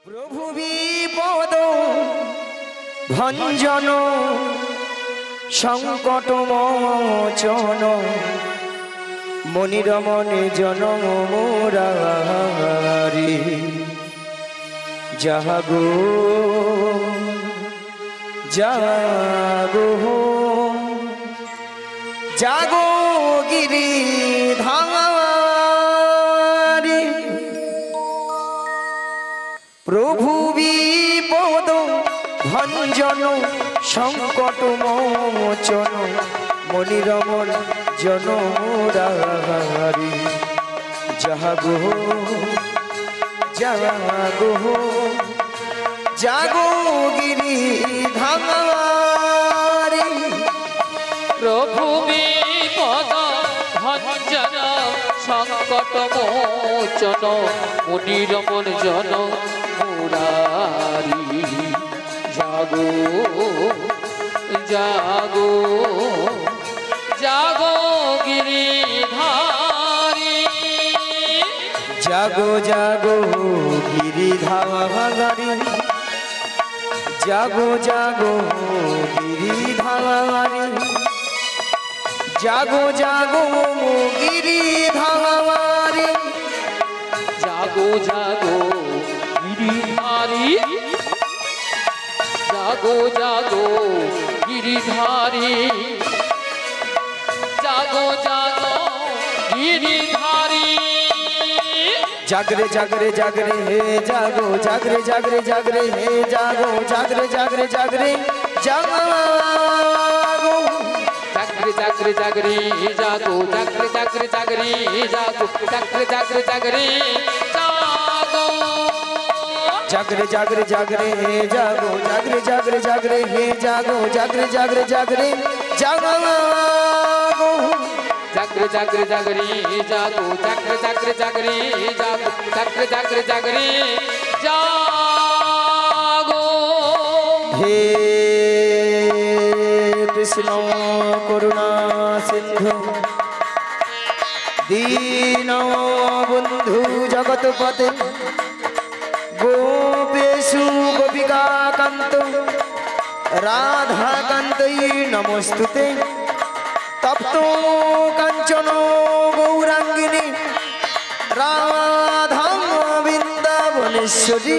প্রভু বিপদ ভঞ্জন সংকট মোচন মনিরমনে জনম মুরারি জাগো জাগো জাগো গিরিধারি প্রভু বিপদ ভঞ্জন সংকট মোচন মনিরমন জনমুরারি জাগো জাগো জাগো গিরিধারি প্রভু বিপদ ভঞ্জন সংকট মোচন মুনিরমন জন মুরারি জাগো জাগো জাগো গিরিধারি জাগো জাগো গিরিধারি জাগো জাগো গিরিধারি জাগো জাগো গিরিধারি জাগো জাগো গিরিধারি জাগো জাগো গিরিধারি জাগো জাগো গিরিধারি জাগরে জাগরে জাগরে হে জাগো জাগরে জাগরে জাগরে হে জাগো জাগরে জাগরে জাগরে জাগো জাগরে জাগরে জাগরে জাগো জাগরে জাগরে জাগরে জাগো জাগরে জাগরে জাগরে জাগো জাগরে জাগরে জাগরে হে জাগো জাগরে জাগরে জাগরে হে জাগো জাগরে জাগরে জাগরে জাগো জাগরে জাগরে জাগরে জাগো জাগরে জাগরে জাগরে জাগো জাগরে জাগরে জাগরে জাগো হে কৃষ্ণ করুণা সিন্ধু দীন বন্ধু জগৎপতে গোপেশু গোপিকা কান্ত রাধা কান্তৈ নমস্তুতে তপ্ত কাঞ্চন গৌরাঙ্গিনী রাধা বৃন্দাবনেশ্বরী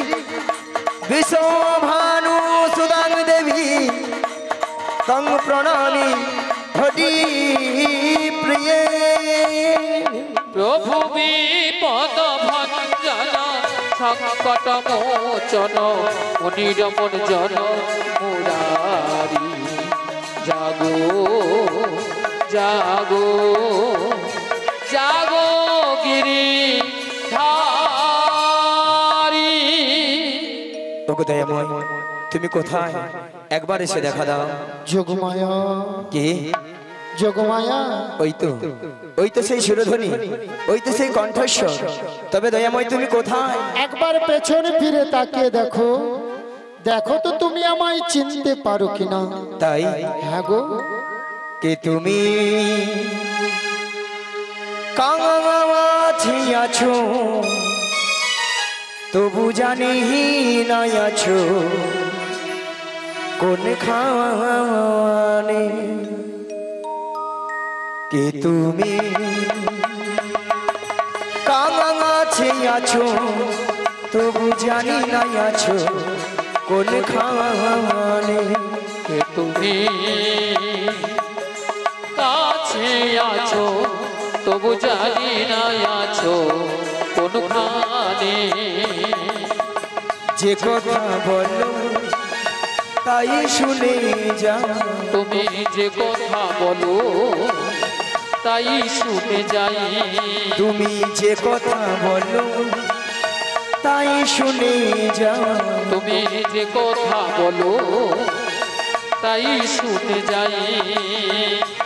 বিশ্বভানু সুদাং দেবী তং প্রণামি হরি প্রিয়ে প্রভু বিপদ ভঞ্জন সংকট মোচন মুনিরমন জন মুরারি জাগো জাগো জাগো গিরিধারি ওগো দয়াময় তুমি কোথায় একবার এসে দেখা দাও যোগমায়া কি যোগমায়া ওই তো সেই সুরধ্বনি ওই তো সেই কণ্ঠস্বর তবে দয়াময় তুমি কোথায় একবার পেছনে ফিরে তাকিয়ে দেখো দেখো তো তুমি আমায় চিনতে পারো কিনা তাই হ্যাঁ গো কে তুমি কাছে আছো তবু জানি না আছো কোন খানে কে তুমি কাছে আছো তবু জানি না আছো কোন খানে কে তুমি কাছে আছো তবু জানি না আছো কোনখানে যে কথা বলো তাই শুনে যাও তুমি যে কথা বলো তাই শুনে যাই তুমি যে কথা বলো তাই শুনে যাও তুমি যে কথা বলো তাই শুনে যাই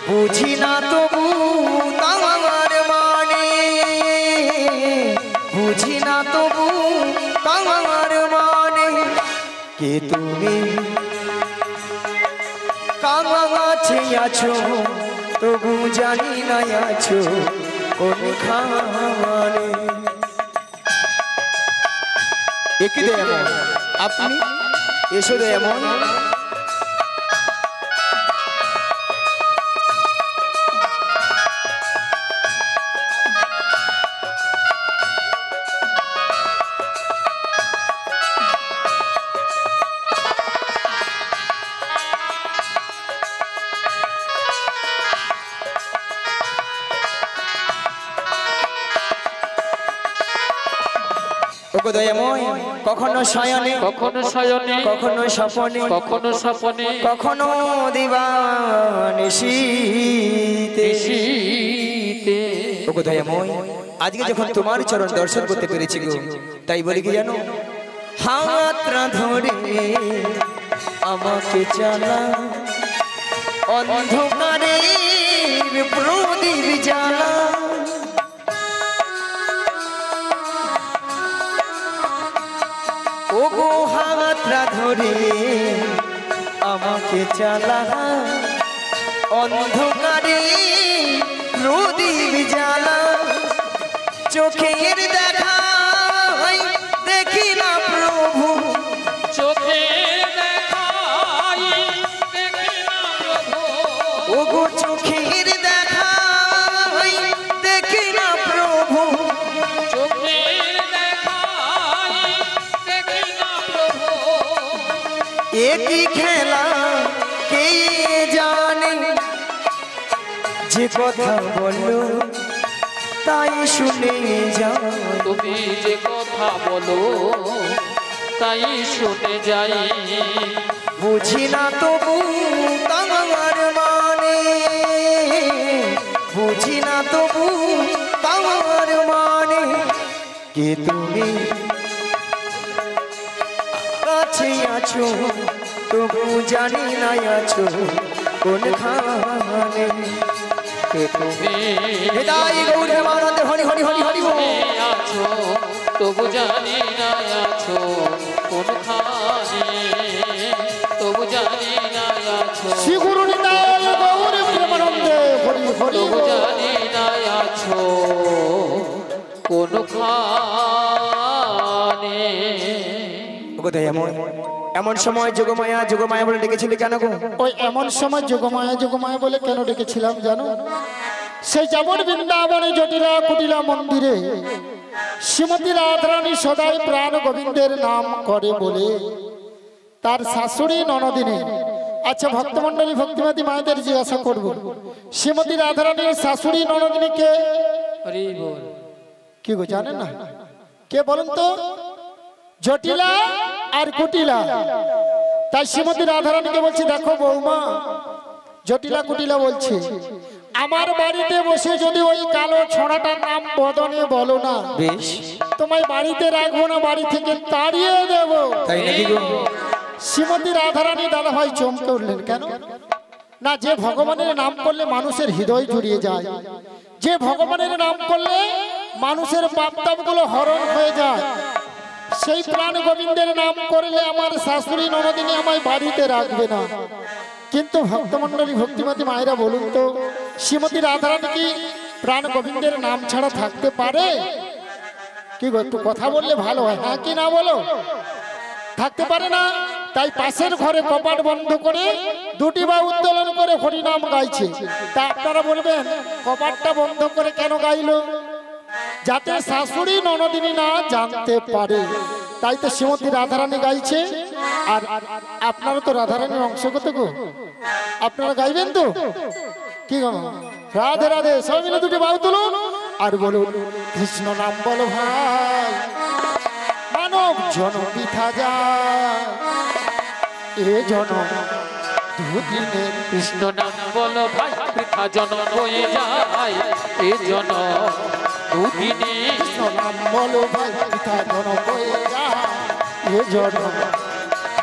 বুঝি না তবু তোমার মানে বুঝি না তবু তোমার মানে কে তুমি কাছে আছো তবু জানি না আছো কোন খানে একই দয়াময় আপনি এসো দয়াময় ওগো দয়াময় কখনো শয়নে কখনো শয়নে কখনো স্বপনে কখনো স্বপনে কখনো দিবানিশীতে শীতে ওগো দয়াময় আজকে যখন তোমার চরণ দর্শন করতে পেরেছি গো তাই বলি কি জানো হাতটা ধরে আমাকে চালা অন্ধকারের প্রদীপ জ্বালা ওগো হাতটা ধরে আমাকে চালা অন্ধকারে প্রদীপ জ্বালা চোখের দেখা দেখি না প্রভু চোখের দেখাই দেখি না প্রভু ওগো চোখের দেখা দেখি না প্রভু চোখের দেখাই দেখি না প্রভু একই খেলা কে জানে যে কথা বললো তাই শুনে যাও তুমি যে কথা বলো তাই শুনে যাই বুঝি না তবু তোমার মানে বুঝি না তবু তোমার মানে কে তুমি কাছে আছো তবু জানি না আছো কোনখানে কে তুমি হৃদয় গৌরে মানন্দে হরি হরি হরি হরি বল। আছো তবু জানি না আছো কোনখানে তবু জানি না আছো শ্রী গুরু নিতাই গৌর প্রেমানন্দে হরি হরি তবু বল। জানি না আছো কোনখানে ওগো দয়াময় এমন সময় যোগমায়া যোগমায়া বলে ডেকেছিলি কেন গো ওই এমন সময় যোগমায়া বলে কেন ডেকেছিলাম জানো সেই যেমন বৃন্দাবনে জটিলা কুটিলা মন্দিরে শ্রীমতী রাধারানী সদাই প্রাণ গোবিন্দের নাম করে বলে তার শাশুড়ি ননদিনী আচ্ছা ভক্তমন্ডলী ভক্তিমতী মায়েদের জিজ্ঞাসা করব শ্রীমতী রাধারানীর শাশুড়ি ননদিনীকে হরি বল কি গো জানেন না কে বলুন তো জটিলা আর কুটিলা তাই শ্রীমতী রাধারানীকে বলছি দেখো বৌমা জটিলা কুটিলা বলছে আমার বাড়িতে বসে যদি ওই কালো ছড়াটার নাম বদনে বলো না বেশ তোমায় বাড়িতে রাখবো না বাড়ি থেকে তাড়িয়ে দেব তাই নাকি গো শ্রীমতী রাধারানী দাদা ভাই চমকে উঠলেন কেন না যে ভগবানের নাম করলে মানুষের হৃদয় জুড়িয়ে যায় যে ভগবানের নাম করলে মানুষের পাপতাপগুলো হরণ হয়ে যায় সেই প্রাণ গোবিন্দের নাম করলে আমার শাশুড়ি ননদিনী আমায় বাড়িতে রাখবে না কিন্তু ভক্তমন্ডলী ভক্তিমতী মায়েরা বলুন তো শ্রীমতী রাধারানী কি প্রাণ গোবিন্দের নাম ছাড়া থাকতে পারে কি গো একটু কথা বললে ভালো হয় হ্যাঁ কি না বলো থাকতে পারে না তাই পাশের ঘরে কপাট বন্ধ করে দুটি বা উত্তোলন করে হরিনাম গাইছে তা আপনারা বলবেন কপাটটা বন্ধ করে কেন গাইলো যাতে শাশুড়ি ননদিনী না জানতে পারে তাই তো শ্রীমতী রাধারানী গাইছে আর আপনারা তো রাধারানীর অংশগত গো আপনারা গাইবেন তো কি গো রাধে রাধে সবাই মিলে দুটি বাউ তুলুন আর বলুন কৃষ্ণ নাম বলো ভাই মানব জন পিঠা যায় এ জন দুদিনের কৃষ্ণ নাম বলো ভাই বৃথা জনম হয়ে যায় এ জন দুদিনে কৃষ্ণ নাম বলো ভাই পিতা জন হয়ে যায় এ জন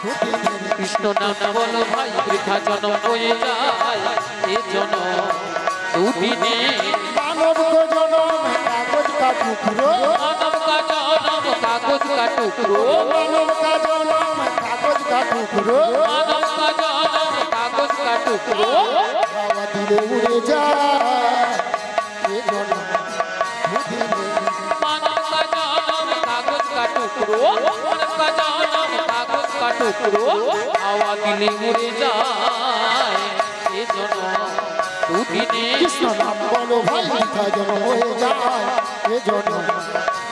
দুদিনের কৃষ্ণ নাম বলো ভাই বৃথা জনম হয়ে যায় এ জন দুদিনে মানব গো জনম কাগজ কা টুকরো মানব কা জনম কাগজ কা টুকরো মানব কা জনম কাগজ কা টুকরো মানব কা জনম কাগজ কা টুকরো হাওয়া দিলে উড়ে যায় এ জন দুদিনের মানব কা জনম কাগজ কা টুকরো লঙ্কা টুকরো হাওয়া দিলে উড়ে যায় এজন্য দুদিনে কৃষ্ণ নাম বলো ভাই বৃথা যেন হয়ে যায় এজন্য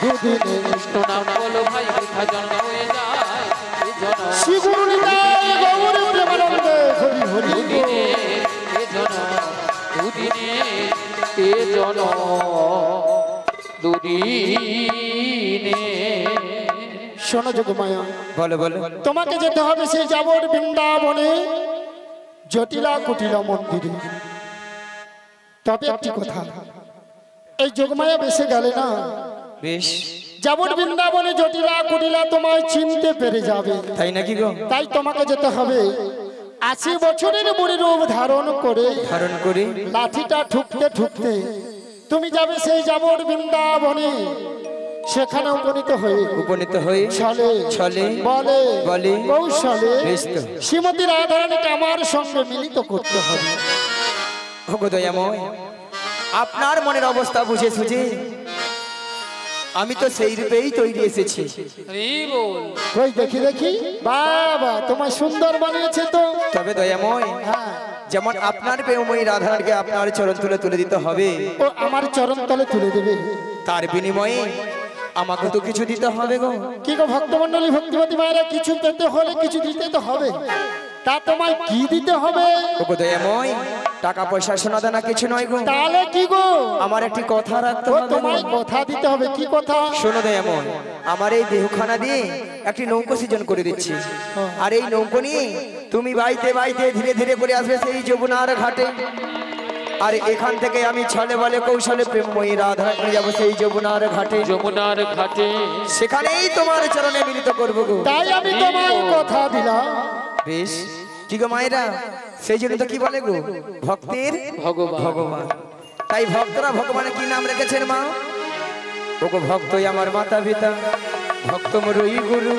দুদিনে কৃষ্ণ নাম বলো ভাই বৃথা জন্ম হয়ে যায় এজন্য শ্রী গুরু নিতাই গৌর প্রেমানন্দে হরি হরি দুদিনে এজন্য দুদিনে এজন্য দুদিনে শোনো যোগমায়া বলো বলো তোমাকে যেতে হবে সেই যাবর বৃন্দাবনে জটিলা কুটিলা মন্দিরে। তবে একটি কথা, এই যোগমায়া বেশে গেলে না বেশ যাবর বৃন্দাবনে জটিলা কুটিলা তোমায় চিনতে পেরে যাবে। তাই নাকি গো? তাই তোমাকে যেতে হবে 80 বছরের বুড়ি রূপ ধারণ করে লাঠিটা ঠুকতে ঠুকতে তুমি যাবে সেই যাবর বৃন্দাবনে। সেখানে উপনীত হয়ে ছলে বলে কৌশলে শ্রীমতী রাধারানীকে আমার সঙ্গে মিলিত করতে হবে। ওগো দয়াময়, আপনার মনের অবস্থা বুঝে সুঝে আমি তো সেই রূপেই তৈরি এসেছি। কই দেখি দেখি, বাবা তোমায় সুন্দর বানিয়েছে তো। তবে দয়াময়, যেমন আপনার প্রেমময়ী রাধারানীকে আপনার চরণ তলে তুলে দিতে হবে, ও আমার চরণ তলে তুলে দেবে, তার বিনিময়ে আমাকে তো কিছু দিতে হবে গো। কি গো ভক্তমণ্ডলী ভক্তিমতী মায়েরা, কিছু পেতে হলে কিছু দিতে তো হবে। তা তোমায় কি দিতে হবে? ওগো দয়াময়, টাকা পয়সা সোনা দানা কিছু নয় গো। তাহলে কি গো? আমার একটি কথা রাখতে হবে। তোমায় কথা দিতে হবে। কি কথা? শোনো দয়াময়, আমার এই দেহখানা দিয়ে একটি নৌকো সৃজন করে দিচ্ছি, আর এই নৌকো নিয়ে তুমি বাইতে বাইতে ধীরে ধীরে করে আসবে সেই যমুনার ঘাটে। আর এখান থেকে আমি ছলে বলে কৌশলে প্রেমময়ী রাধা নিয়ে যাবো সেই যমুনার ঘাটে। সেখানেই তোমার চরণে মিলিত করবো গো। তাই আমি তোমায় কথা দিলাম। বেশ, কি গো মায়েরা, সেই জন্য তো কি বলে গো, ভক্তের ভগবান। তাই ভক্তরা ভগবানের কি নাম রেখেছেন মা? ওগো ভক্তই আমার মাতা পিতা, ভক্ত মোরই গুরু,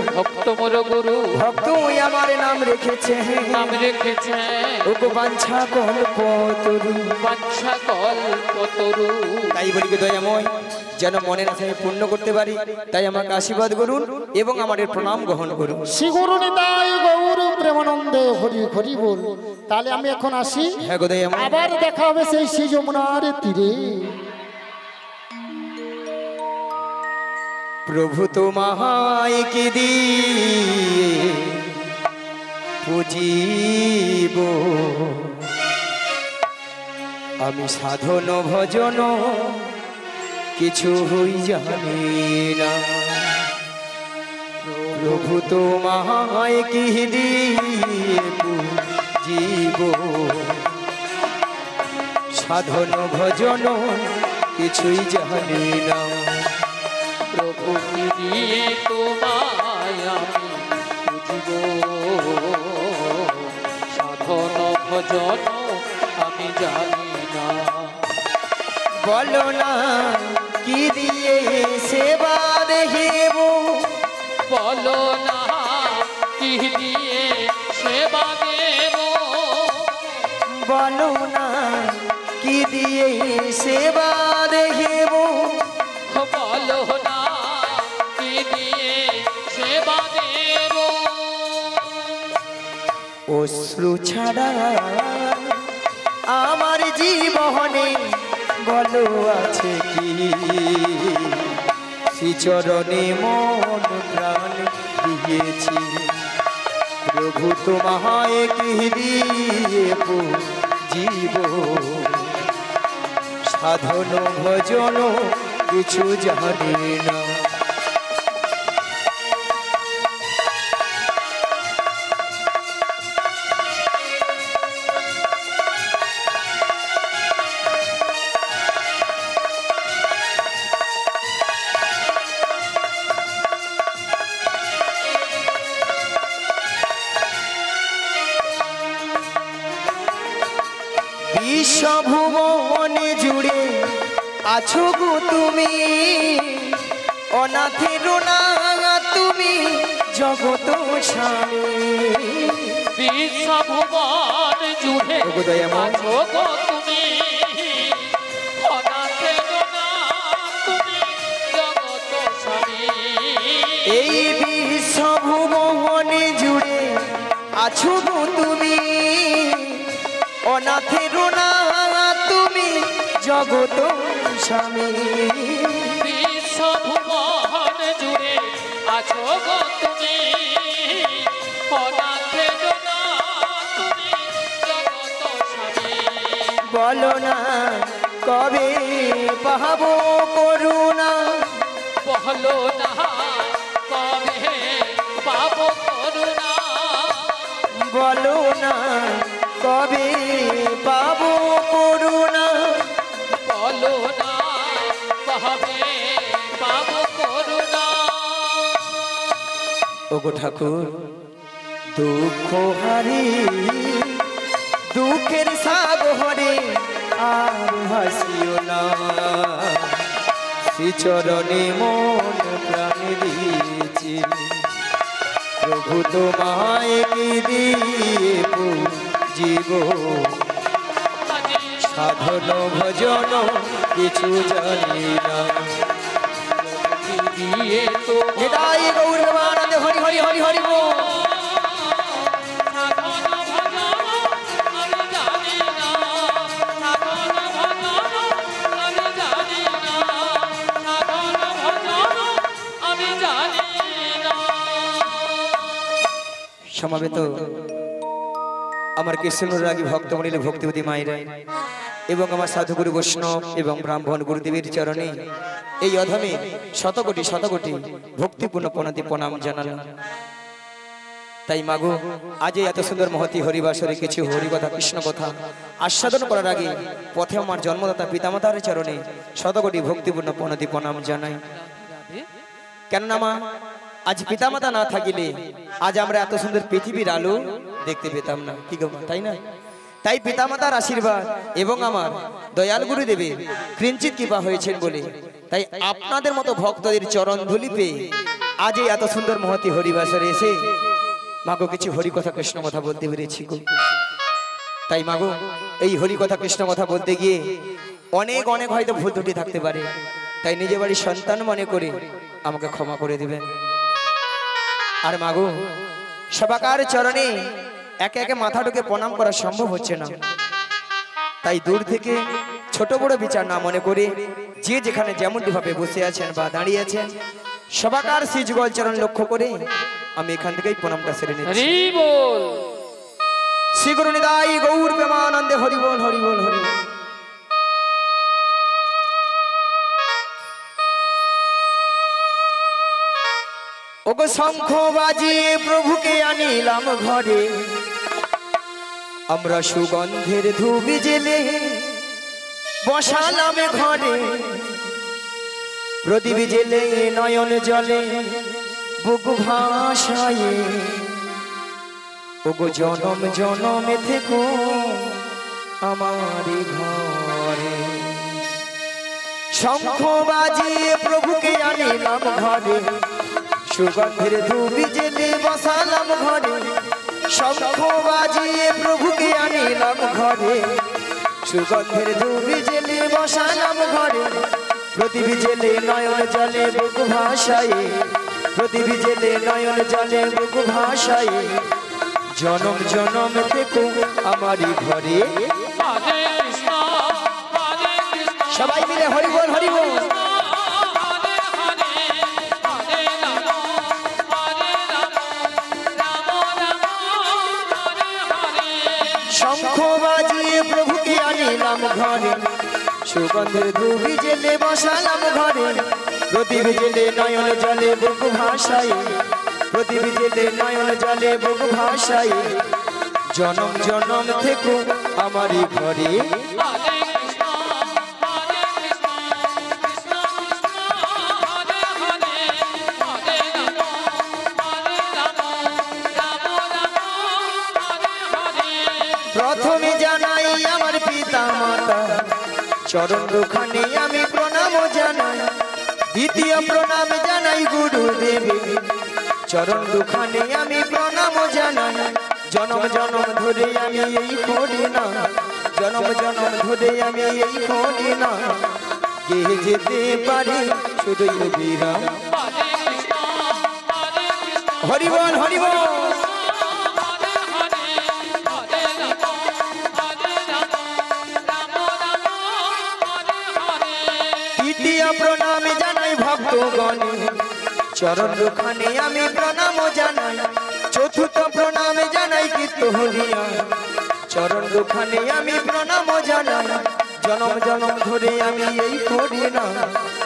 ভক্তই আমার নাম রেখেছে। ওগো বাঞ্ছা কল্পতরু। তাই বলি গো দয়াময়, যেন মনের আশা পূর্ণ করতে পারি, তাই আমাকে আশীর্বাদ করুন এবং আমাদের প্রণাম গ্রহণ করুন। শ্রী গুরু নিতাই গৌর প্রেমানন্দে হরি হরি বল। তাহলে আমি এখন আসি। হ্যাঁ গো দয়াময়, আবার দেখা হবে সেই শ্রী যমুনার তীরে। প্রভু তোমায় কি দিয়ে পুজিব, আমি সাধন ভজন কিছু হই জানি না। প্রভু তোমায় কি দিয়ে পুজিব, সাধন ভজন কিছুই জানি না। প্রভু দিয়ে তোমায় আমি বুঝিব, সাধন ভজন আমি জানি না। বলো না কি দিয়ে সেবা দেব, বলো না কি দিয়ে সেবা দেব, বলো না কি দিয়ে সেবা দেব, বলো না কি দিয়ে সেবা দেব। অশ্রু ছাড়া আমার জীবনে বলো আছে কি, শ্রীচরণে মন প্রাণ দিয়েছি। প্রভু তোমায় কি দিয়ে পুজিব, সাধন ভজন কিছু জানি না। বিশ্বভুবনে জুড়ে আছো গো তুমি, অনাথের না তুমি জগত স্বামী। বিশ্বভুবন জুড়ে আছো গো তুমি, অনাথের না তুমি জগত স্বামী। এই বিশ্বভুবনে জুড়ে আছো গো তুমি, অনাথের না তুমি জগত স্বামী। বিশ্বভুবন জুড়ে আছো গো তুমি, অনাথের না তুমি জগত স্বামী। বলো না কবে পাবো করুণা, বলো না কবে পাবো করুণা, বলো না কবে পাবো করুণা, বলো না কবে পাবো করুণা। ওগো ঠাকুর দুঃখ হারি দুঃখের সাগরে আর ভাসিও না, শ্রীচরণে মন প্রাণ দিয়েছি, প্রভু তোমায় কি দিয়ে জীব, সাধন ভজন কিছু জানি না। দিয়ে তো নিতাই গৌর প্রেমানন্দে হরি হরি হরি হরি বল। সমাবেত আমার কৃষ্ণরাগী ভক্তমণিলে ভক্তিবতী মায়েরা এবং আমার সাধুগুরু বৈষ্ণব এবং ব্রাহ্মণ গুরুদেবের চরণে এই অধমে শতকোটি শতকোটি ভক্তিপূর্ণ প্রণতি প্রণাম জানালাম। তাই মাগো আজ এত সুন্দর মহতি হরিবাসরে কিছু হরিকথা কৃষ্ণ কথা আস্বাদন করার আগে পথে আমার জন্মদাতা পিতামাতার চরণে শতকোটি ভক্তিপূর্ণ প্রণতি প্রণাম জানাই। কেননা মা আজ পিতামাতা না থাকিলে আজ আমরা এত সুন্দর পৃথিবীর আলো দেখতে পেতাম না, কি গো মা, তাই না? তাই পিতামাতার আশীর্বাদ এবং আমার দয়াল গুরুদেবের কিঞ্চিত কৃপা হয়েছেন বলে তাই আপনাদের মতো ভক্তদের চরণ ধুলি পেয়ে আজ এই এত সুন্দর মহতি হরিবাসরে এসে মাগো কিছু হরি কথা কৃষ্ণ কথা বলতে পেরেছি গো। তাই মাগো এই হরি কথা কৃষ্ণ কথা বলতে গিয়ে অনেক অনেক হয়তো ভুল ত্রুটি থাকতে পারে, তাই নিজে বাড়ির সন্তান মনে করে আমাকে ক্ষমা করে দিবেন। আর মাগো সবাকার চরণে একে একে মাথা ঢুকে প্রণাম করা সম্ভব হচ্ছে না, তাই দূর থেকে ছোট বড় বিচার না মনে করে যে যেখানে যেমনটি ভাবে বসে আছেন বা দাঁড়িয়ে আছেন সবাকার শ্রী যুগল চরণ লক্ষ্য করে আমি এখান থেকেই প্রণামটা সেরে নিচ্ছি। শ্রী গুরু নিতাই গৌর প্রেমানন্দে হরি বল হরি বল হরি বল। ওগো শঙ্খ বাজিয়ে প্রভুকে আনিলাম ঘরে, আমরা সুগন্ধের ধূপ জেলে বসালাম ঘরে, প্রদীপ জেলে নয়ন জলে বুক ভাসায়, ওগো জনম জনমে থেকো আমারি ঘরে। শঙ্খ বাজিয়ে প্রভুকে আনিলাম ঘরে, সুগন্ধের ধূপ জেলে বসালাম ঘরে, শঙ্খ বাজিয়ে প্রভুকে আনিলাম ঘরে, সুগন্ধের ধূপ জেলে বসালাম ঘরে, প্রদীপ জেলে নয়ন জলে বুক ভাসায়, প্রদীপ জেলে নয়ন জলে বুক ভাসায়, জনম জনম থেকো আমারি ঘরে। সবাই মিলে হরি বল হরি বল। শঙ্খ বাজিয়ে প্রভুকে আনিলাম ঘরে, সুগন্ধের ধূপ জেলে বসালাম ঘরে, প্রদীপ জেলে নয়ন জলে বুক ভাসায়, প্রদীপ জেলে নয়ন জলে বুক ভাসায়, জনম জনম থেকো আমারি ঘরে। প্রথমে জানাই আমার পিতা মাতা চরণ দুখানে আমি প্রণাম জানাই, দ্বিতীয় প্রণাম জানাই গুরুদেব চরণ দুখানে আমি প্রণাম জানাই, জনম জনম ধরে আমি এই করি না, জনম জনম ধরে আমি এই করি না, কে যেতে পারি শুধুই বিরাম। হরি বল হরি বল। চরণ দুখানে আমি প্রণাম জানাই, চতুর্থ প্রণাম জানাই কীর্ত হরিয়া। চরণ দুখানে আমি প্রণাম জানাই, জনম জনম ধরে আমি এই করি না,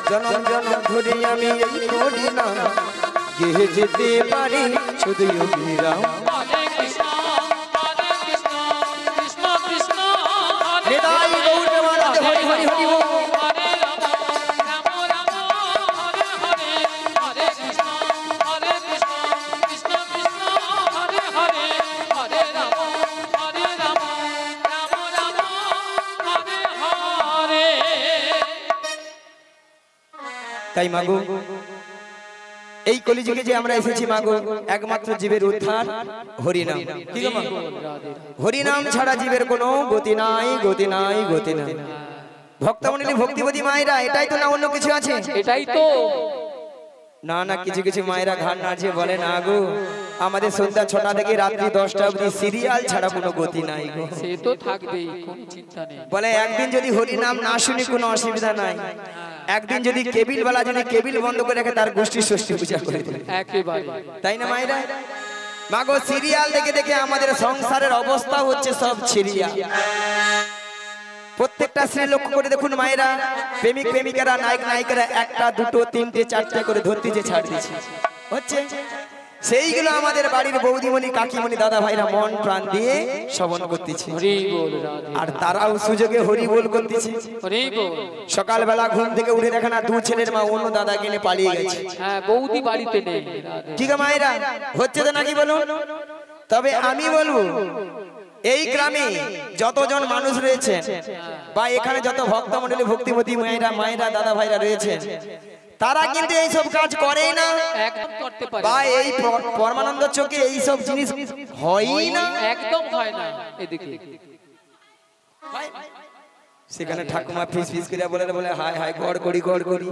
জনম জনম ধরে আমি এই করি না, গেহে যেতে পারি শুধু অবিরাম। নিতাই গৌর প্রেমানন্দে হরি হরি হরি বল। তাই মাগো এই কলিযুগে যে আমরা এসেছি মাগো, একমাত্র জীবের উদ্ধার হরিনাম। কি গো মা? হরিনাম ছাড়া জীবের কোনো গতি নাই, গতি নাই, গতি নাই। ভক্তমণ্ডলী ভক্তিবতী মায়েরা, এটাই তো না অন্য কিছু আছে? এটাই তো। না না, কিছু কিছু মায়েরা ঘাড় নাচে বলে না গো আমাদের সন্ধ্যা 6টা থেকে রাত্রি 10টা অবধি সিরিয়াল ছাড়া কোনো গতি নাই গো। সে তো থাকবেই, কোনো চিন্তা নেই। বলে একদিন যদি হরি নাম না শুনি কোনো অসুবিধা নাই, একদিন যদি কেবিল বালা যদি কেবিল বন্ধ করে রাখে তার গোষ্ঠী ষষ্ঠী পূজা করে দেবে একেবারে। তাই না মায়েরা? মাগো সিরিয়াল দেখে দেখে আমাদের সংসারের অবস্থা হচ্ছে সব ছিড়িয়া। প্রত্যেকটা স্ত্রী লক্ষ্য করে দেখুন মায়েরা, প্রেমিক প্রেমিকারা নায়ক নায়িকারা 1টা 2টো 3টে 4টে করে ধরতে যে ছাড় দিচ্ছে হচ্ছে, সেইগুলো আমাদের বাড়ির বৌদিমণি কাকিমণি দাদা ভাইরা মন প্রাণ দিয়ে শ্রবণ করতেছে, আর তারাও সুযোগে হরি বল করতেছে। সকালবেলা ঘুম থেকে উঠে দেখে না 2 ছেলের মা অন্য দাদা কিনে পালিয়ে গেছে। হ্যাঁ, বৌদি বাড়িতে নেই। ঠিক আছে মায়েরা, হচ্ছে তো নাকি বলুন? তবে আমি বলবো এই গ্রামে যতজন মানুষ রয়েছেন বা এখানে যত ভক্তমণ্ডলী ভক্তিমতী মায়েরা মায়েরা দাদা ভাইরা রয়েছেন, তারা কিন্তু এই সব কাজ করেই না, একদম করতে পারে বা এই পরমানন্দ চোখে এই সব জিনিস হয়ই না, একদম হয় না। এদিকে সেখানে ঠাকুমা ফিস ফিস করে বলে বলে হায় হায় গড় করি গড় করি,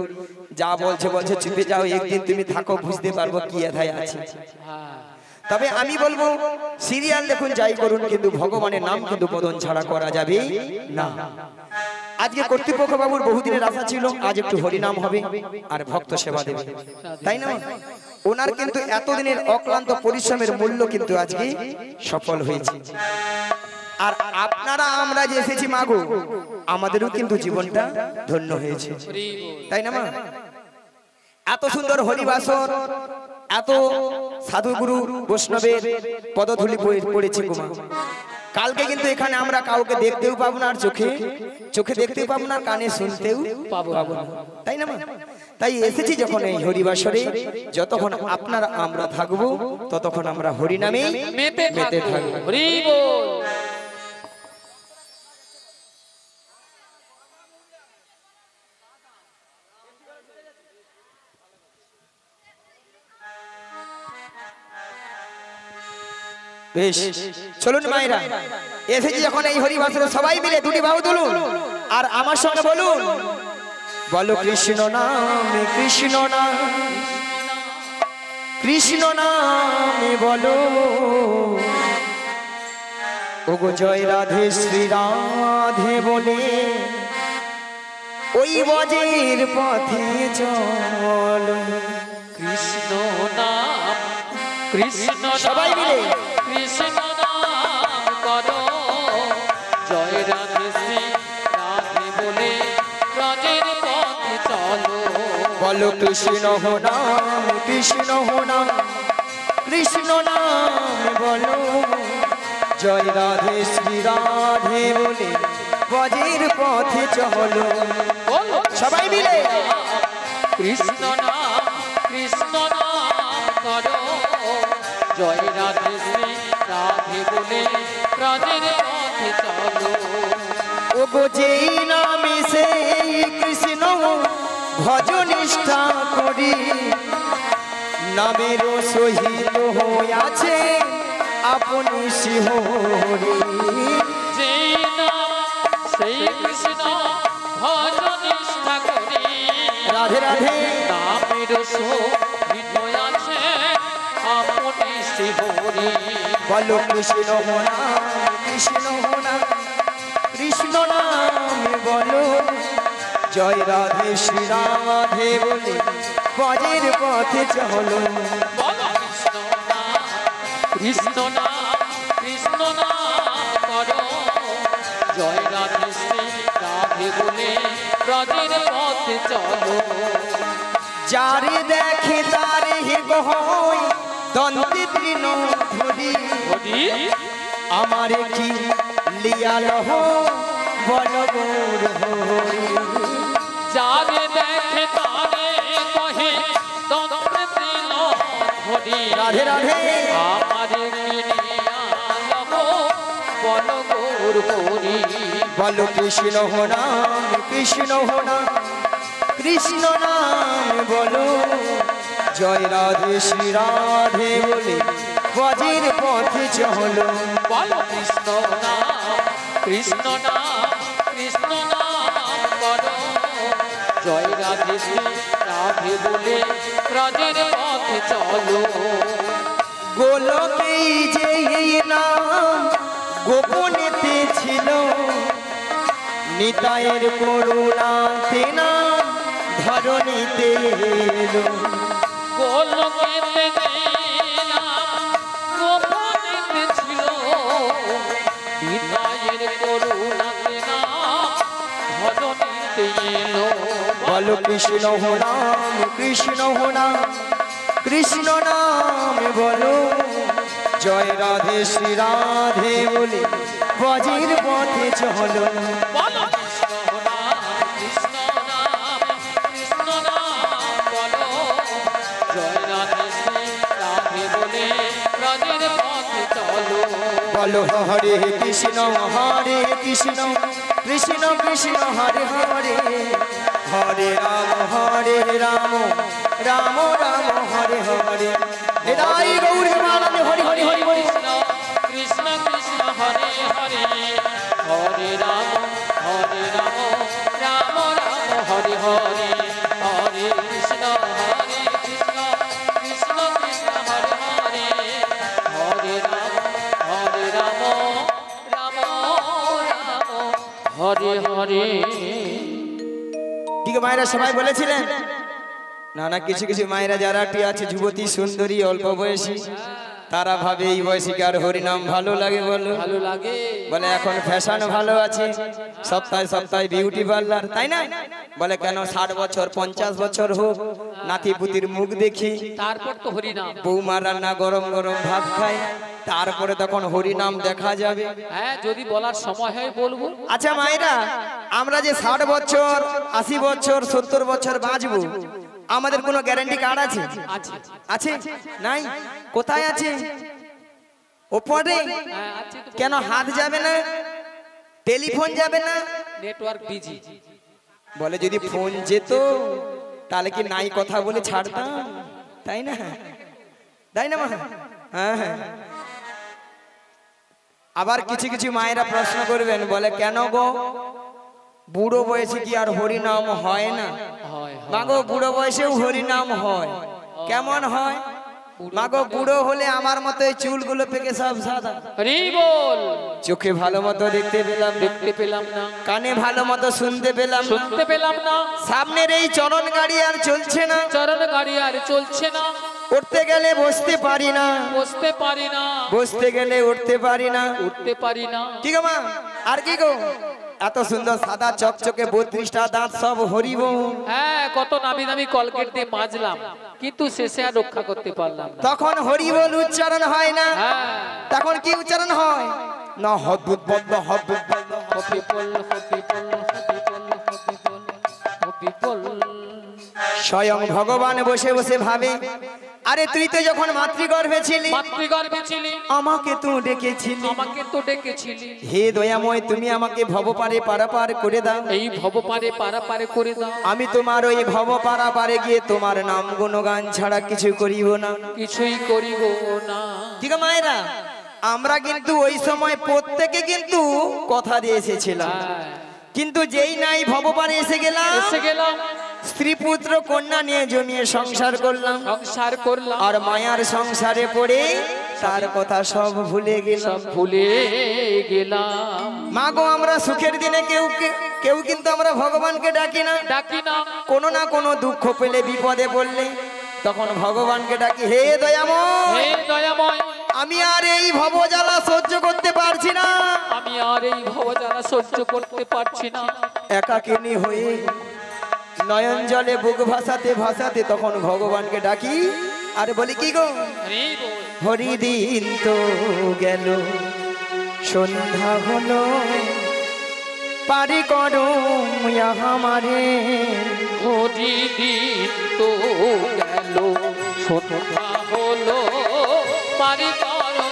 যা বলছে বলছে চুপে যাও, একদিন তুমি থাকো বুঝতে পারবো কি এথায় আছে। তবে আমি বলবো সিরিয়াল দেখুন যাই করুন, কিন্তু ভগবানের নাম কিন্তু বদন ছাড়া করা যাবে না। আজকে কর্তৃপক্ষ বাবুর বহুদিনের আশা ছিল আজ একটু হরিনাম হবে আর ভক্ত সেবা দেবে, তাই না? ওনার কিন্তু এতদিনের অক্লান্ত পরিশ্রমের মূল্য কিন্তু আজকে সফল হয়েছে। আর আপনারা আমরা যে এসেছি মাগো, আমাদেরও কিন্তু জীবনটা ধন্য হয়েছে, তাই না মা? এত সুন্দর হরিবাসর, এত সাধুগুরু বৈষ্ণবের পদধূলি পড়েছে কুমা। কালকে কিন্তু এখানে আমরা কাউকে দেখতেও পাবো না, আর চোখে দেখতেও পাবো না, কানে শুনতেও পাবো না, তাই না মা? তাই এসেছি যখন এই হরিবাসরে, যতক্ষণ আপনারা আমরা থাকবো ততক্ষণ আমরা হরিনামে মেতে থাকবো। হরি বল। বেশ, চলুন মায়েরা, এসেছি যখন এই হরিবাসরে সবাই মিলে 2টি বাহু তুলুন আর আমার সঙ্গে বলুন, বলো কৃষ্ণ নামে কৃষ্ণ নাম, কৃষ্ণ নামে বলো, ওগো জয় রাধে শ্রী রাধে বলে ওই বজের পথে চলো। কৃষ্ণ নাম কৃষ্ণ সবাই মিলে কৃষ্ণ নাম করো, জয় রাধে শ্রী রাধে বলে ব্রজের পথে চলো। বলো কৃষ্ণ নাম কৃষ্ণ নাম, কৃষ্ণ নাম বলো, জয় রাধে শ্রী রাধে বলে বজের পথে চলো। সবাই মিলে কৃষ্ণ নাম করো, জয় রাধে শ্রী রাধে বলে ব্রজের পথে চলো। ওগো যেই নামে সেই কৃষ্ণ ভজ নিষ্ঠা করি, নামের সহিত হইয়াছে আপনি শিহরি। যেই নাম সেই কৃষ্ণ ভজ নিষ্ঠা করি, রাধে রাধে নামের সহিত আছে আপনি শিহরি। বলো কৃষ্ণ নাম কৃষ্ণ নাম, কৃষ্ণ নামে বলো, জয় রাধে শ্রী রাধে বলে বজের পথে চলো। বলো কৃষ্ণ নাম কৃষ্ণ নাম করো, জয় রাধে শ্রী রাধে বলে ব্রজের পথে চলো। যারে দেখে তারে গহই দন্তে তৃণ ধরি, আমারে কি লিয়ালহ বল গৌর হরি। যারে দেখে তারে কহে দন্তে তৃণ ধরি, রাধে রাধে আমারে কিনিয়া লব বল গৌর হরি। বল কৃষ্ণ নাম কৃষ্ণ নাম কৃষ্ণ নাম বলো, জয় রাধে শ্রী রাধে বলে বজের পথে চলো। বলো কৃষ্ণ নাম কৃষ্ণ নাম কৃষ্ণ নাম করো, জয় রাধে শ্রী রাধে বলে ব্রজের পথে চলো। গোলকেই যে এই নাম গোপনেতে ছিল, নিতায়ের করুণাতে নাম ধরণীতে এলো। গোলকেতে নাম গোপনেতে ছিল, হৃদয়ের করুণাতে নাম ধরণীতে এলো। বলো কৃষ্ণ নাম কৃষ্ণ নাম কৃষ্ণ নাম বলো, জয় রাধে শ্রী রাধে বলে বজের পথে চলো। বলো কৃষ্ণ নাম কৃষ্ণ নাম কৃষ্ণ নাম বলো, জয় রাধে শ্রী রাধে বলে ব্রজের পথে চলো। বলো হরে কৃষ্ণ কৃষ্ণ কৃষ্ণ হরে হরে, হরে রাম রাম রাম হরে হরে। হৃদয় গৌরী মানবে হরি হরি হরি হরি। কৃষ্ণ কৃষ্ণ হরে হরে, হরে রাম রাম রাম হরে হরে, হরে কৃষ্ণ কৃষ্ণ কৃষ্ণ হরে হরে, হরে রাম রাম রাম হরে হরে। ঠিক মায়েরা সবাই বলেছিলেন না না, কিছু কিছু মায়েরা যারা আছে যুবতী সুন্দরী অল্প বয়সী, তারা ভাবে এই বয়সীকে আর হরিনাম ভালো লাগে। বলো ভালো লাগে, বলে এখন ফ্যাশন ভালো আছে, সপ্তাহে সপ্তাহে বিউটি পার্লার, তাই না? বলে কেন 60 বছর 50 বছর হোক, নাতি পুতির মুখ দেখি, তারপর তো হরিনাম। বৌমা রান্না গরম গরম ভাত খায়, তারপরে তখন হরিনাম দেখা যাবে। হ্যাঁ, যদি বলার সময় হয় বলবো। আচ্ছা মায়েরা, আমরা যে 60 বছর 80 বছর 70 বছর বাঁচবো, আমাদের কোনো গ্যারান্টি কার্ড আছে? আছে আছে নাই? কোথায় আছে? ওপরে? হ্যাঁ আছে তো। কেন হাত যাবে না, টেলিফোন যাবে না? Network busy. বলে যদি ফোন যেত তাহলে কি নাই কথা বলে ছাড়তাম, তাই না? তাই না মা? হ্যাঁ হ্যাঁ। আবার কিছু কিছু মায়েরা প্রশ্ন করবেন, বলে কেন গো বুড়ো বয়সে কি আর হরিনাম হয় না? হয় মাগো বুড়ো বয়সেও হরিনাম হয়। কেমন হয়? মাগো বুড়ো হলে আমার মতো এই চুলগুলো পেকে সব সাদা, হরি বল। চোখে ভালো মতো দেখতে পেলাম না, দেখতে পেলাম না, কানে ভালো মতো শুনতে পেলাম না, শুনতে পেলাম না, সামনের এই চরণ গাড়ি আর চলছে না, চরণ গাড়ি আর চলছে না, উঠতে গেলে বসতে পারি না, বসতে পারি না, বসতে গেলে উঠতে পারি না, উঠতে পারি না। কি গো মা? আর কি গো? এত সুন্দর সাদা চকচকে 32টা দাঁত সব হরিব। হ্যাঁ, কত নামি দামি কলগেট দিয়ে মাজলাম, কিন্তু শেষে আর রক্ষা করতে পারলাম না। তখন হরিবল উচ্চারণ হয় না, হ্যাঁ, তখন কি উচ্চারণ হয়? না হদ্দুত বদ্ধ হদ্দুত বদ্ধ। হপি পল হপি পল হপি পল হপি পল হপি পল। স্বয়ং ভগবান বসে বসে ভাবে, আরে তুই তো যখন মাতৃগর্ভে ছিলি, মাতৃগর্ভে ছিলি, আমাকে তো ডেকেছিলি, আমাকে তো ডেকেছিলি, হে দয়াময় তুমি আমাকে ভবপারে পারাপার করে দাও। এই ভবপারে পারাপারে করে দাও। আমি তোমার ওই ভব পারাপারে গিয়ে তোমার নাম গুণগান ছাড়া কিছু করিব না। কিছুই করিব না। ঠিক আছে মায়েরা, আমরা কিন্তু ওই সময় প্রত্যেকে কিন্তু কথা দিয়ে এসেছিলাম, হ্যাঁ, কিন্তু যেই নাই ভবপারে এসে গেলাম, এসে গেলাম, স্ত্রী পুত্র কন্যা নিয়ে জমিয়ে সংসার করলাম, সংসার করলাম, আর মায়ার সংসারে পড়ে তার কথা সব ভুলে গেলাম। সব ভুলে গেলাম। মা গো আমরা সুখের দিনে কেউ কিন্তু আমরা ভগবানকে ডাকি না। ডাকি না। কোনো না কোনো দুঃখ পেলে বিপদে পড়লে তখন ভগবানকে ডাকি, হে দয়াময়, হে দয়াময়, আমি আর এই ভবজ্বালা সহ্য করতে পারছি না। আমি আর এই ভবজ্বালা সহ্য করতে পারছি না। একাকিনী হয়ে নয়ন জলে বুক ভাসাতে ভাসাতে তখন ভগবানকে ডাকি আর বলি, কি গো হরি দিন তো গেল, সন্ধ্যা হলো, পারি করো আমারে। হরি দিন তো গেল, সন্ধ্যা হলো, পারি করো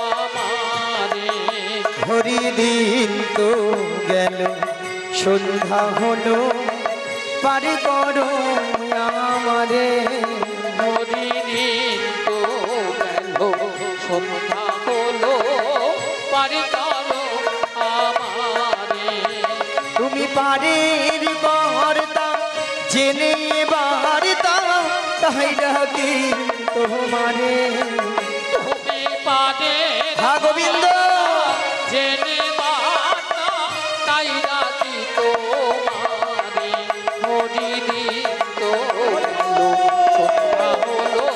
আমারে। হরি দিন তো গেল, সন্ধ্যা হলো, পারি করো আমারে। হরি দিন তো গেল, সন্ধ্যা হলো, পারি করো আমারে। তুমি পারের বার্তা জেনে বার্তা তাই ডাকি তোমারে। তুমি পারে হা গোবিন্দ, জেনে বার্তা তাই ডাকি তোমারে। হরি দিন তো গেল, সন্ধ্যা হলো,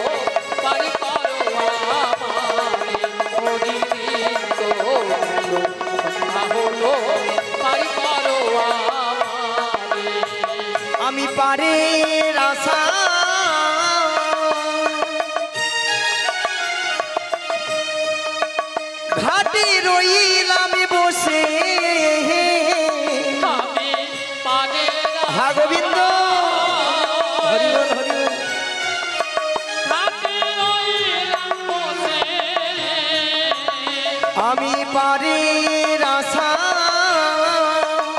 পারি করো আমারে। হরি দিন তো গেল, সন্ধ্যা হলো, পারি করো আমারে। আমি পারের আশা ঘাটে রইলাম বসে। আমি পারের হা গোবিন্দ, হরি বল হরি বল। ঘাটে রইলাম বসে। আমি পারের আশা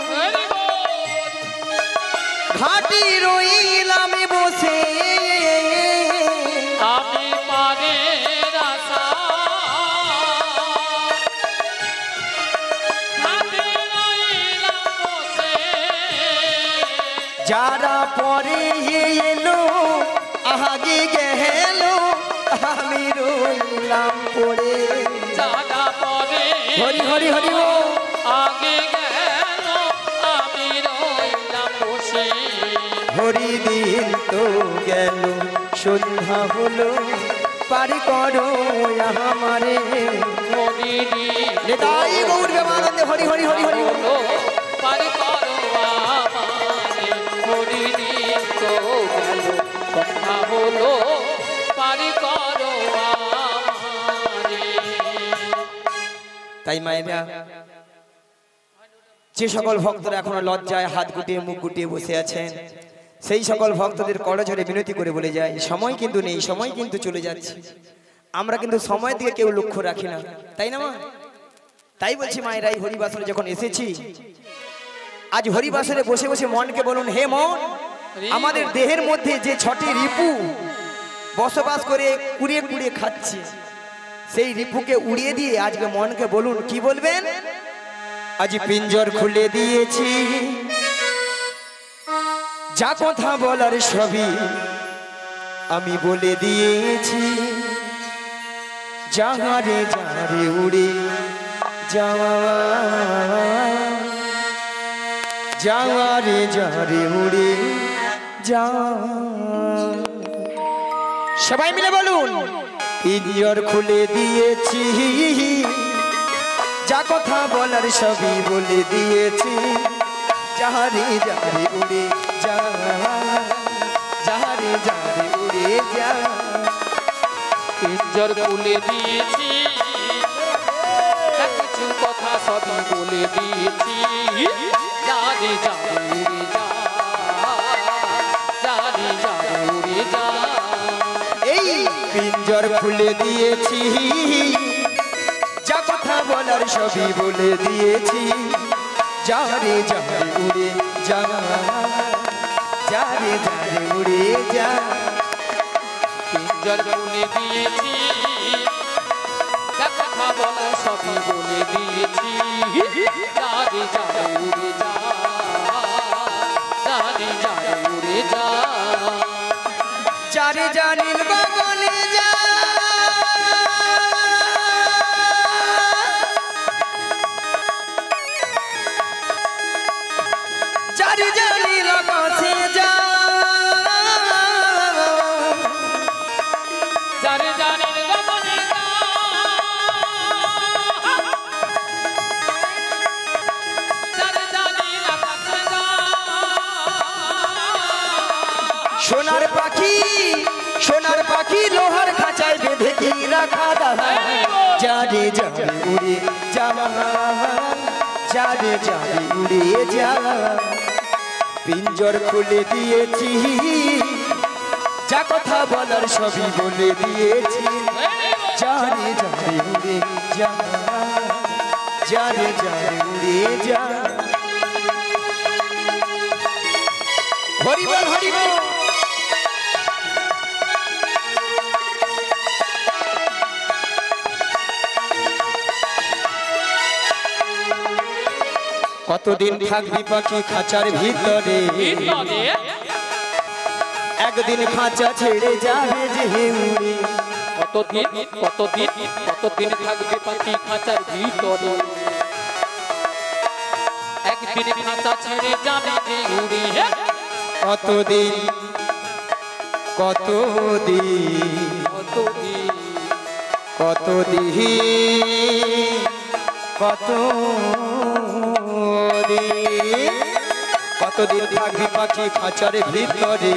হরি বল। ঘাটে রইলাম বসে। আমি পারের আশা ঘাটে রইলাম বসে। যারা পরে এলো আগে গেল, আমি রইলাম পড়ে। যারা পরে হরি হরি হরি বল। আগে গেল, আমি রইলাম বসে। হরি দিন তো গেল, সন্ধ্যা হলো, পারি করো আমারে। হরি দিন নেতাই গৌর প্রেমানন্দে হরি হরি হরি হরি বল। হলো, পারি করো আমারে। হরি দিন তো গেল, সন্ধ্যা হলো, পারি করো আমারে। তাই মায়েরা, যে সকল ভক্তরা এখনো লজ্জায় হাত গুটিয়ে মুখ গুটিয়ে বসে আছেন, সেই সকল ভক্তদের করজোড়ে বিনতি করে বলে যায়, সময় কিন্তু নেই, সময় কিন্তু চলে যাচ্ছে। আমরা কিন্তু সময় দিয়ে কেউ লক্ষ্য রাখি না, তাই না মা? তাই বলছি মায়েরা, এই হরিবাসরে যখন এসেছি, আজ হরিবাসরে বসে বসে মনকে বলুন, হে মন, আমাদের দেহের মধ্যে যে 6টি রিপু বসবাস করে কুড়িয়ে কুড়িয়ে খাচ্ছে, সেই রিপুকে উড়িয়ে দিয়ে আজকে মনকে বলুন, কি বলবেন? আজ পিঞ্জর খুলে দিয়েছি, যা কথা বলার সবই আমি বলে দিয়েছি। যাহারে যাহারে উড়ে যাওয়া, যাহারে যাহারে উড়ে যাওয়া। সবাই মিলে বলুন, পিঞ্জর খুলে দিয়েছি, যা কথা বলার সবই বলে দিয়েছি। যাহারে যাহারে উড়ে যা, যাহারে যাহারে উড়ে যা। পিঞ্জর খুলে দিয়েছি, কিছু কথা সবই বলে দিয়েছি। যারে যারে উড়ে যা, যারে যারে উড়ে যা। এই পিঞ্জর খুলে দিয়েছি, যা কথা বলার সবই বলে দিয়েছি। যারে যারে উড়ে যা, যারে যারে উড়ে যা। পিঞ্জর খুলে দিয়েছি, যা কথা বলা সবই বলে দিয়েছি। যারে যারে উড়ে যা, যারে যারে উড়ে যা। যারে জানিল গগনে যা, जारी जानी लगा से जा जारे जाने गगने का जारे जाने लगा से जा সোনার পাখি লোহার খাঁচায় বেঁধে কি রাখা দাদা যারে যারে উড়ে যা যারে যারে উড়ে যা পিঞ্জর খুলে দিয়েছি যা কথা বলার সবই বলে দিয়েছি যারে যারে উড়ে যা যারে যারে উড়ে যা হরি বল হরি বল কতদিন থাকবি পাখি খাঁচার ভিতরে একদিন খাঁচা ছেড়ে যাবে যে উড়ে কতদিন থাকবে পাখি খাঁচার ভিতরে একদিন খাঁচা ছেড়ে যাবে যে উড়ে কতদিন কতদিন থাকবি পাখি খাঁচার ভিতরে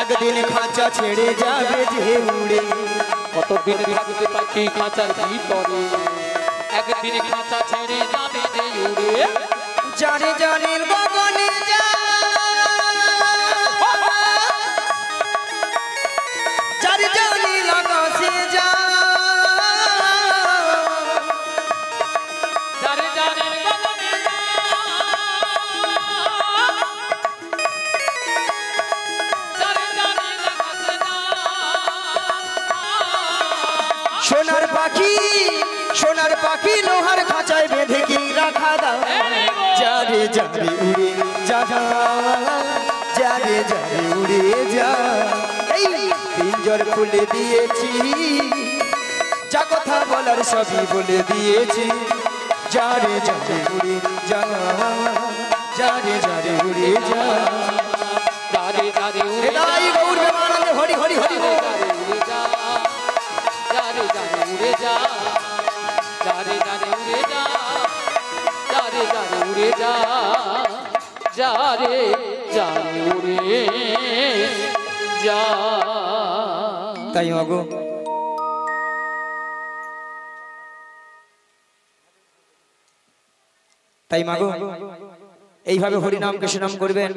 একদিন খাঁচা ছেড়ে যাবে যে উড়ে কতদিন থাকবে পাখি খাঁচার ভিতরে একদিন খাঁচা ছেড়ে যাবে যে উড়ে জানে জানির গগনে যা যারে জানি লাগাছে যা যারে জানে গগনে যারে জানে লাগাছে না সোনার পাখি লোহার খাঁচায় বেঁধে কি রাখা দাও যারে যারে উড়ে যা যারে যারে উড়ে যা এই পিঞ্জর খুলে দিয়েছি যা কথা বলার সবই বলে দিয়েছি যারে যারে উড়ে যা যারে যারে উড়ে যা যারে যারে উড়ে এদাই গৌর প্রেমানন্দে হরি হরি হরি বল যারে যারে উড়ে যা যারে যারে উড়ে যা যারে যারে উড়ে যা যারে যারে উড়ে যা তাই মাগো এইভাবে হরিনাম কৃষ্ণনাম করবেন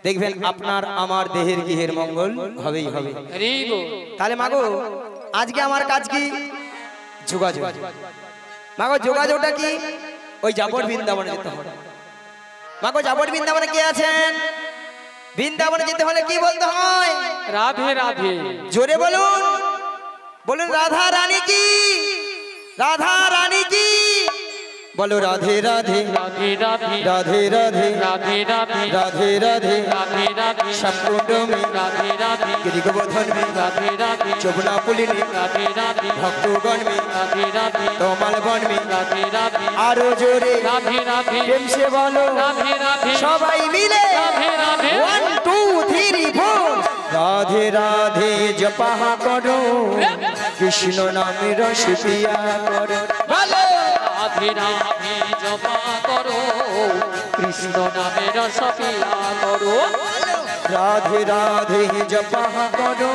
দেখবেন আপনার আমার দেহের গৃহের মঙ্গল হবেই হবে তাহলে মাগো আজকে আমার কাজ কি যোগাযোগ মাগো যোগাযোগটা কি ওই যাবর বৃন্দাবনে যেতে হবে মাগো যাবর বৃন্দাবনে কে আছেন বৃন্দাবনে যেতে হলে কি বলতে হয় রাধে রাধে জোরে বলুন বলুন রাধা রানী কি রাধা রানী কি बोलो राधे राधे राधे राधे राधे राधे राधे राधे राधे राधे राधे राधे शकुंड में राधे राधे गिरिगोवर्धन में राधे राधे चोबना पुलिनी राधे राधे भक्तगण में राधे राधे तोमल वन में राधे राधे आरो जोरे राधे राधे प्रेम से बोलो राधे राधे सबाई मिले राधे राधे 1 2 3 4 राधे राधे जपा करो कृष्ण नाम रस पिया करो बोलो राधे राधे जपा करो कृष्ण नामे रस पिया करो राधे राधे जपा करो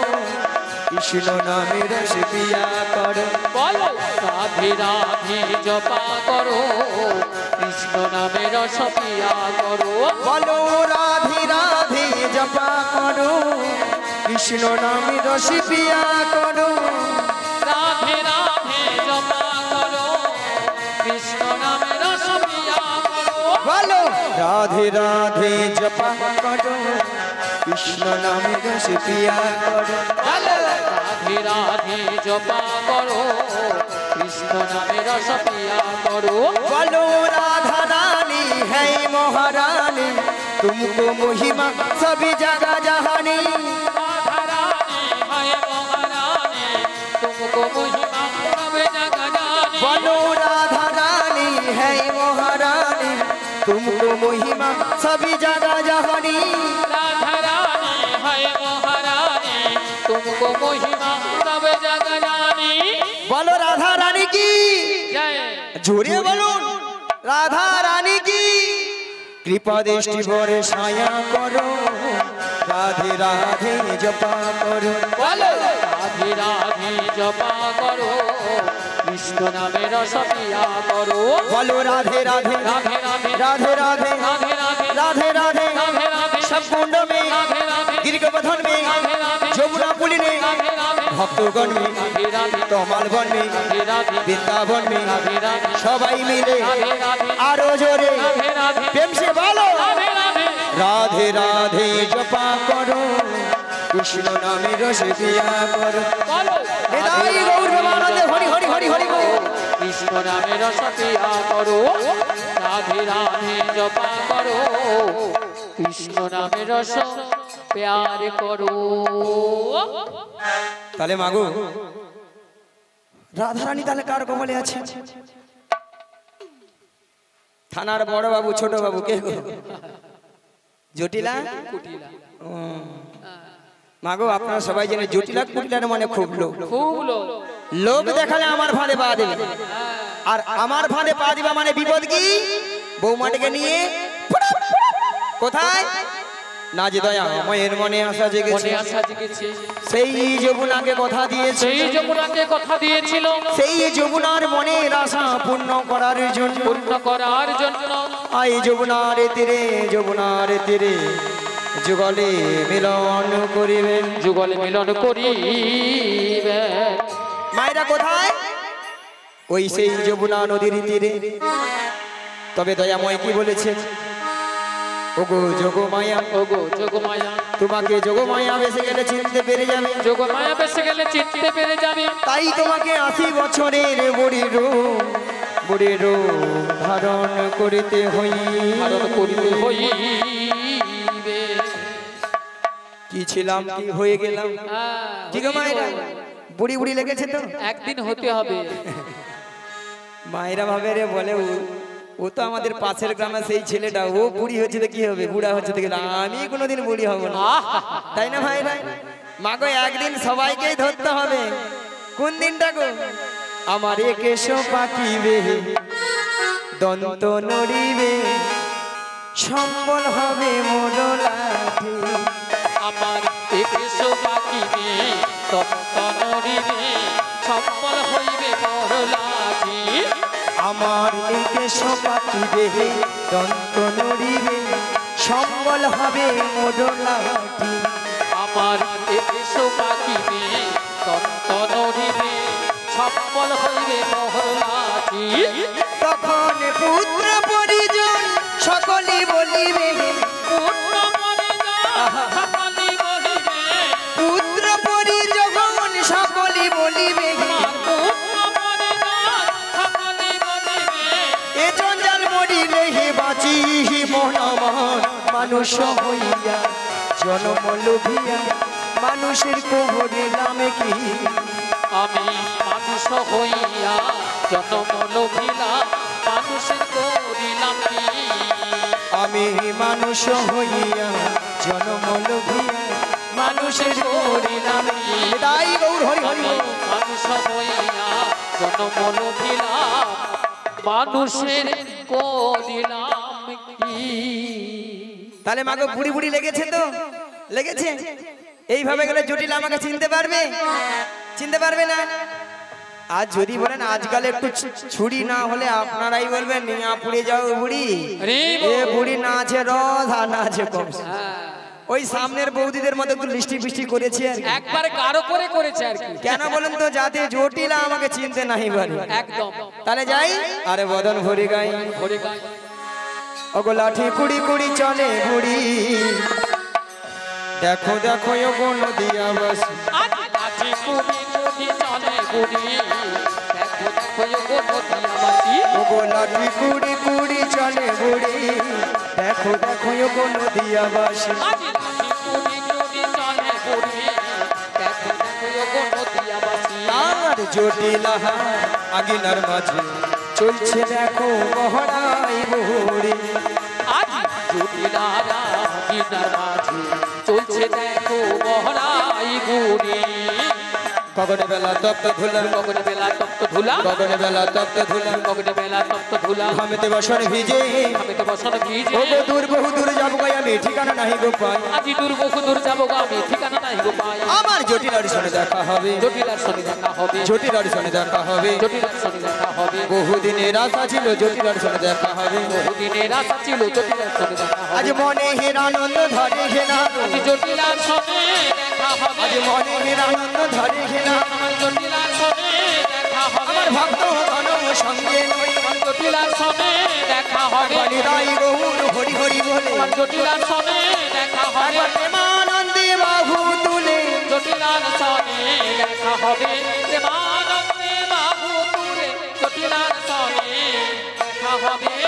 कृष्ण नाम रस पिया करो बोलो राधे राधे जपा करो कृष्ण नामे रस पिया करो बोलो राधे राधे जपा करो कृष्ण नाम रस पिया करो राधे राधे जपा करो कृष्ण नामे रस पिया करो बोलो राधे राधे जपा करो कृष्ण नाम रस पिया करो बोलो राधे राधे जपा करो कृष्ण नामे रस पिया करो बोलो राधा रानी है महारानी तुमको महिमा सभी जगह जहानी राधा रानी है महारानी तुमको महिमा सब जगह जानी बोलो राधा रानी है महारानी तुमको महिमा सभी जगह जहानी राधा रानी है महारानी तुमको महिमा सब जगह जानी बोलो राधा रानी की जय जोरे बोलो राधा रानी की कृपा दृष्टि भरे छाया करो राधे राधे जपा करो बोलो राधे राधे जपा करो कृष्ण नामे रस पिया करो बोलो राधे राधे राधे राधे राधे राधे राधे राधे राधे राधे राधे राधे सब कुंड में राधे राधे गिरगोवर्धन में राधे राधे যমুনা পুলিনে राधे राधे ভক্তগণ में राधे राधे তমাল বন में राधे राधे বৃন্দাবন में राधे राधे সবাই মিলে राधे राधे আরো জোরে राधे राधे প্রেম সে বলো राधे राधे রাধে রাধে জপা করো কৃষ্ণ নামে রস পিয়া করো बोलो নিতাই গৌর প্রেমানন্দে হরি হরি হরি হরি বল। कृष्ण नामे रस पिया करो राधे राधे जपा करो कृष्ण नामे रस प्यार करो তাহলে মাগো রাধারানী তাহলে কার কবলে আছে থানার বড় বাবু ছোট বাবু কে গো জটিলা कुटिला মাগো আপনারা সবাই জানেন জটিলা কুটিলার মানে খুব লোক खूब लोग লোক দেখালে আমার ফাঁদে পা দেবে আর আমার ফাঁদে পা দিবা মানে বিপদ কি বৌমাটিকে নিয়ে কোথায় না যে দয়া মায়ের মনে আশা জেগেছে মনে আশা জেগেছে সেই যমুনাকে কথা দিয়েছে সেই যমুনাকে কথা দিয়েছিল সেই যমুনার মনের আশা পূর্ণ করার জন্য পূর্ণ করার জন্য আই যমুনার তীরে যুগলে মিলন করিবেন যুগল মিলন করিবে মায়েরা কোথায় ওই সেই যমুনা নদীর তীরে তবে দয়াময় কি বলেছে ওগো যোগমায়া ওগো যোগমায়া তোমাকে যোগমায়া বেসে গেলে চিনতে পেরে যাবে যোগমায়া বেসে গেলে চিনতে পেরে যাবে তাই তোমাকে 80 বছরের বুড়ি রূপ ধারণ করিতে ধারণ করিতে হইবে কি ছিলাম কি হয়ে গেলাম কি গো মায়েরা বুড়ি বুড়ি লেগেছে তো একদিন হতে হবে মায়েরা ভাবে রে বলে ও তো আমাদের পাশের গ্রামে সেই ছেলেটা ও বুড়ি হচ্ছে তো কি হবে বুড়া হচ্ছে তো কি হবে? আমি কোনোদিন বুড়ি হব না তাই না ভাইরা মাগো একদিন সবাইকেই ধরতে হবে কোন দিনটা গো আমার কেশ পাকিবে দন্ত নড়িবে সম্বল হবে মোর লাঠি আমার একশো বাকিবে তপ্ত নড়িবে সম্বল হইবে মোর লাঠি আমার কেশ পাকিবে দন্ত নড়িবে সম্বল হবে মোর লাঠি আমার একশো বাকিবে তপ্ত নড়িবে সম্বল হইবে মোর লাঠি তখন পুত্র পরিজন সকলই বলিবে পুত্র পরিজন সকলই বলিবে পুত্র পরিজন সকলই বলিবে পুত্র পরিজন সকলই বলিবে এ জঞ্জাল মরিলে হে বাঁচি মন আমার মানুষ হইয়া জনম লোভিয়া মানুষের কোহরে নামে কি আমি মানুষ হইয়া জন্ম লোভিলাম মানুষের করিলাম কি আমি মানুষ হইয়া জনম লোভিয়া মানুষের করিলাম কি তাই গৌর হরি হরি আমি মানুষ হইয়া জন্ম লোভিলাম মানুষের করিলাম কি তাহলে মাগো বুড়ি বুড়ি লেগেছে তো লেগেছে এইভাবে গেলে জটিল আমাকে চিনতে পারবে না আর যদি বলেন আজকাল একটু ছুরি না হলে আপনারাই বলবেন নিয়া পুড়ে যাও বুড়ি এ বুড়ি না আছে রস আর না আছে কম ওই সামনের বৌদিদের মধ্যে একটু লিস্টি ফিস্টি করেছি আর কি। একবার কারো করে করেছে আর কি কেন বলেন তো যাতে জটিলা আমাকে চিনতে নাই পারে একদম তাহলে যাই আরে বদন ভরে গাই ভরে গায় ওগো লাঠি কুড়ি কুড়ি চলে বুড়ি দেখো দেখো ওগো নদিয়া বাস লাঠি কুড়ি কুড়ি চলে বুড়ি দেখো দেখো গো নদিয়াবাসী ওগো লাঠি কুড়ি কুড়ি চলে বুড়ি দেখো দেখো ওগো নদিয়া বাস আজ লাঠি কুড়ি কুড়ি চলে বুড়ি দেখো দেখো গো নদিয়াবাসী আর জটিলা আগিনার মাঝে চলছে দেখো মহড়া বুড়ি আজ জটিলারা গিনার মাঝে চলছে দেখো বহরাই গুড়ি গগনে বেলা তপ্ত ধুলা গগনে বেলা তপ্ত ধুলা গগনে বেলা তপ্ত ধুলা গগনে বেলা তপ্ত ধুলা ঘামেতে বসন ভিজে আমি তো বসন ভিজে ও গো দূর বহু দূর যাবো গাই আমি ঠিকানা নাহি গো পাই আজি দূর বহু দূর যাবো গো আমি ঠিকানা নাই গো পাই আমার জটিলার সনে দেখা হবে জটিলার সঙ্গে দেখা হবে জটিলার সনে দেখা হবে জটিলার সঙ্গে দেখা হবে বহুদিনের আশা ছিল জটিলার সনে দেখা হবে বহুদিনের আশা ছিল জটিলার সঙ্গে দেখা হবে আজ মনে হের আনন্দ ধরে ঘেনা আজ জটিলার সঙ্গে দেখা হবে আজ মনে হের আনন্দ ধরে ঘেনা আমার জটিলার সঙ্গে দেখা হবে আমার ভক্ত ঘন সঙ্গে নই জটিলার সঙ্গে দেখা হবে বলিরাই গৌর হরি হরি বলে আমার জটিলার সঙ্গে দেখা হবে একবার প্রেমানন্দে বাহু তুলে জটিলার সঙ্গে দেখা হবে প্রেমানন্দে বাহু তুলে জটিলার সঙ্গে দেখা হবে